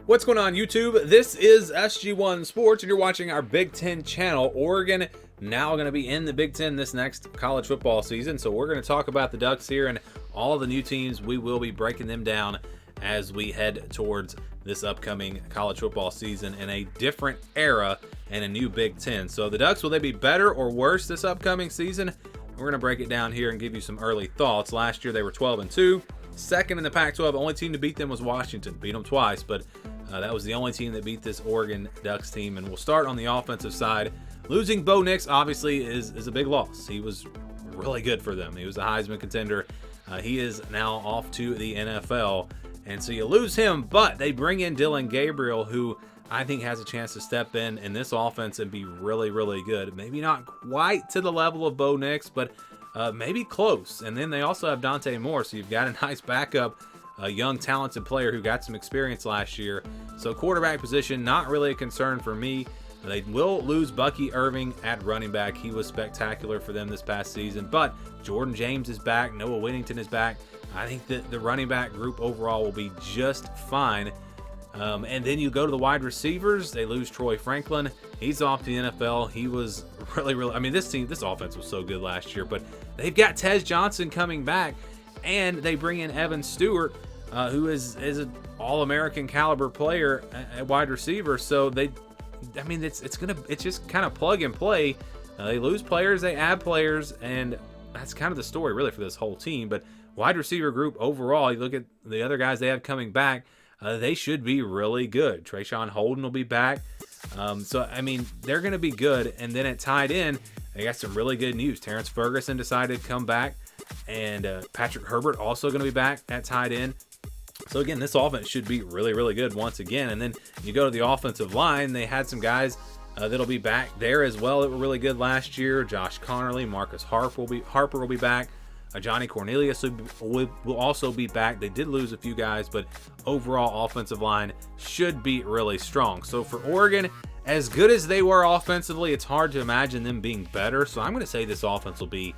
What's going on, YouTube? This is SG1 Sports, and you're watching our Big Ten channel. Oregon now going to be in the Big Ten this next college football season, so we're going to talk about the Ducks here and all the new teams. We will be breaking them down as we head towards this upcoming college football season in a different era and a new Big Ten. So the Ducks, will they be better or worse this upcoming season? We're going to break it down here and give you some early thoughts. Last year they were 12-2. Second in the Pac-12. Only team to beat them was Washington. Beat them twice, but that was the only team that beat this Oregon Ducks team. And we'll start on the offensive side. Losing Bo Nix obviously is a big loss. He was really good for them. He was a Heisman contender. He is now off to the NFL, and so you lose him. But they bring in Dylan Gabriel, who I think has a chance to step in this offense and be really, really good. Maybe not quite to the level of Bo Nix, but maybe close. And then they also have Dante Moore, so you've got a nice backup, a young, talented player who got some experience last year. So quarterback position, not really a concern for me. They will lose Bucky Irving at running back. He was spectacular for them this past season. But Jordan James is back. Noah Whittington is back. I think that the running back group overall will be just fine. And then you go to the wide receivers. They lose Troy Franklin. He's off to the NFL. He was really, I mean, this offense was so good last year. But they've got Tez Johnson coming back, and they bring in Evan Stewart, who is an All-American caliber player at wide receiver. So it's just kind of plug and play. They lose players, they add players, and that's kind of the story really for this whole team. But wide receiver group overall, you look at the other guys they have coming back, they should be really good. Trayshawn Holden will be back. So, I mean, they're going to be good. And then at tight end, they got some really good news. Terrence Ferguson decided to come back, and Patrick Herbert also going to be back at tight end. So, again, this offense should be really, really good once again. And then you go to the offensive line. They had some guys that'll be back there as well that were really good last year. Josh Connerly, Marcus Harper will be back. Johnny Cornelius will also be back. They did lose a few guys, but overall offensive line should be really strong. So for Oregon, as good as they were offensively, it's hard to imagine them being better. So I'm going to say this offense will be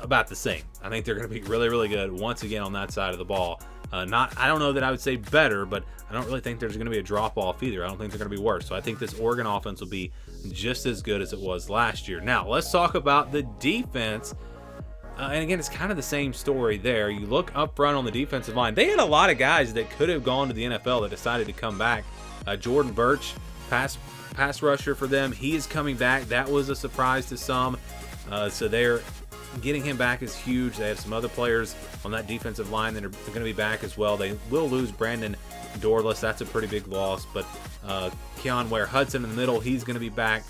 about the same. I think they're going to be really, really good once again on that side of the ball. I don't know that I would say better, but I don't really think there's going to be a drop-off either. I don't think they're going to be worse. So I think this Oregon offense will be just as good as it was last year. Now, let's talk about the defense. And again, it's kind of the same story there. You look up front on the defensive line. They had a lot of guys that could have gone to the NFL that decided to come back. Jordan Birch, pass rusher for them. He is coming back. That was a surprise to some. So they're getting him back is huge. They have some other players on that defensive line that are going to be back as well. They will lose Brandon Dorless. That's a pretty big loss. But Keon Ware-Hudson in the middle, he's going to be back.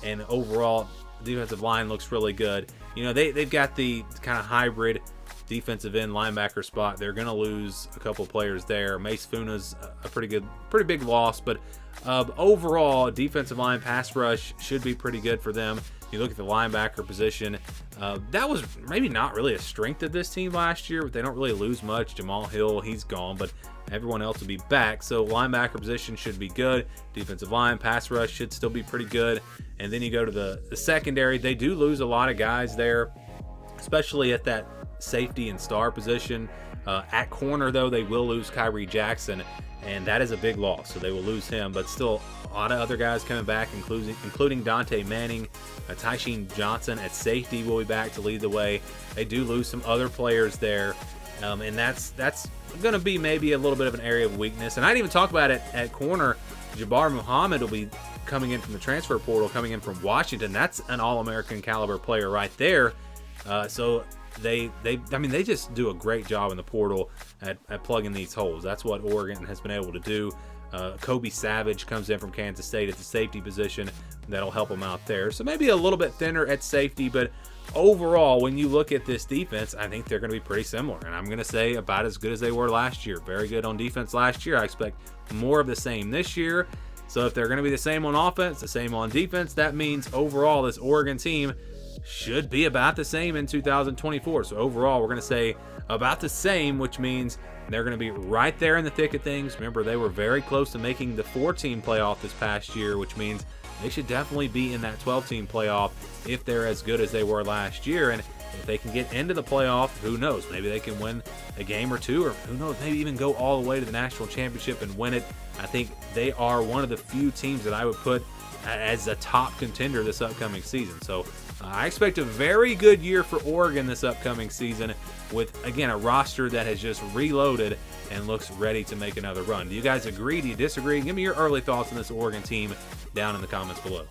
And overall, defensive line looks really good. You know, they've got the kind of hybrid defensive end linebacker spot. They're going to lose a couple players there. Mace Funa's a pretty big loss, but overall, defensive line pass rush should be pretty good for them. You look at the linebacker position. That was maybe not really a strength of this team last year, but they don't really lose much. Jamal Hill, he's gone, but everyone else will be back. So linebacker position should be good. Defensive line, pass rush should still be pretty good. And then you go to the secondary. They do lose a lot of guys there, especially at that safety and star position. At corner, though, they will lose Kyrie Jackson, and that is a big loss. So they will lose him, but still a lot of other guys coming back, including Dante Manning. Tysheen Johnson at safety will be back to lead the way. They do lose some other players there, and that's going to be maybe a little bit of an area of weakness. And I didn't even talk about it at corner. Jabbar Muhammad will be coming in from the transfer portal, coming in from Washington. That's an All-American caliber player right there. So they just do a great job in the portal at plugging these holes. That's what Oregon has been able to do. Kobe Savage comes in from Kansas State at the safety position. That'll help them out there. So maybe a little bit thinner at safety, but overall, when you look at this defense, I think they're going to be pretty similar. And I'm going to say about as good as they were last year. Very good on defense last year. I expect more of the same this year. So if they're going to be the same on offense, the same on defense, that means overall this Oregon team should be about the same in 2024. So overall, we're going to say about the same, which means they're going to be right there in the thick of things. Remember, they were very close to making the 4-team playoff this past year, which means they should definitely be in that 12-team playoff if they're as good as they were last year. And If they can get into the playoff, who knows? Maybe they can win a game or two, or who knows, maybe even go all the way to the national championship and win it. I think they are one of the few teams that I would put as a top contender this upcoming season. So I expect a very good year for Oregon this upcoming season with, again, a roster that has just reloaded and looks ready to make another run. Do you guys agree? Do you disagree? Give me your early thoughts on this Oregon team down in the comments below.